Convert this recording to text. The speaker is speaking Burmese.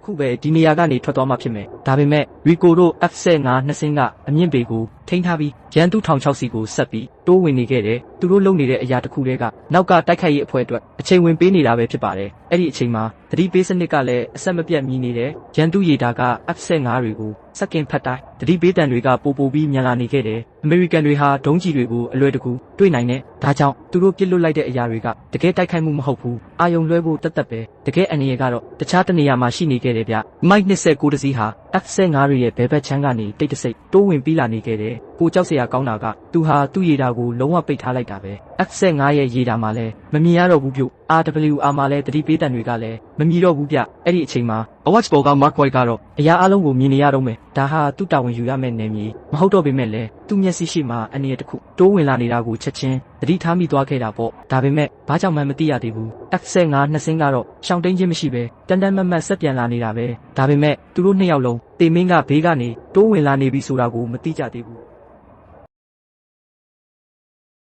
ခုပဲဒီနေရာကနေထွက်သွားမှဖြစ်မယ်ဒါပေမဲ့ရီကိုတို့ F-15 နှစ်စင်းကအမြင့်ပေကိုထိန်းထားပြီးရန်သူ1006စီကိုဆက်ပြီးတိုးဝင်နေခဲ့တယ်သူတို့လုပ်နေတဲ့အရာတစ်ခုတည်းကနောက်ကတိုက်ခိုက်ရေးအဖွဲ့အတွက်အချိန်ဝင်ပေးနေတာပဲဖြစ်ပါတယ်အဲ့ဒီအချိန်မှာသတိပေးစနစ်ကလည်းအဆက်မပြတ်မြည်နေတယ်ရန်သူရေဒါက F-15 တွေကိုစက်ကင်ဖတ်တိုင်းသတိပေးတံတွေကပိုပြီးမြန်လာနေခဲ့တယ်အမေရိကန်တွေဟာဒုံးကျည်တွေကိုအလွယ်တကူတွေ့နိုင်တယ်ဒါကြောင့်သူတို့ပြစ်လွတ်လိုက်တဲ့အရာတွေကတကယ်တိုက်ခိုက်မှုမဟုတ်ဘူးအာယုံလွှဲဖို့တတ်ပဲတကယ်အနေရကတော့တခြားတနေရာမှာရှိနေခဲ့တယ်ဗျမိုက်29တစီးဟာ F-15 တွေရဲ့ဘဲဘက်ချမ်းကနေတိတ်တဆိတ်တိုးဝင်ပြီးလာနေခဲ့တယ်ကိုကြောက်စရာကောင်းတာကသူဟာသူ့ရေဒါကိုလုံးဝပိတ်ထားလိုက်တာပဲ F-15 ရဲ့ရေဒါမှာလည်းမမြင်ရတော့ဘူးပြု RWR မှာလည်းသတိပေးတံတွေကလည်းမမြည်တော့ဘူးဗျအဲ့ဒီအချိန်မှာ Awards ဘော်က Mark White ကတော့အရာအလုံးကိုမြင်နေရတော့မယ်ဒါဟာသူ့တာဝန်ယူရမယ့်နေမြေမဟုတ်တော့ပေမဲ့လည်းသူ့မျက်စိရှိမှအနေရတစ်ခုတိုးဝင်လာနေတာကိုချက်ချင်းသတိထားမိသွားခဲ့တာပေါ့ဒါပေမဲ့ဘာကြောင့်မှမသိရသေးဘူး F-15 နှစ်စင်းကတော့ရှောင်းတိန်ချင်းမရှိပဲတန်တန်မတ်မတ်ဆက်ပြန်လာနေတာပဲဒါပေမဲ့သူတို့နှစ်ယောက်လုံးတေမင်းကဘေးကနေတိုးဝင်လာနေပြီဆိုတာကိုမသိကြသေးဘူး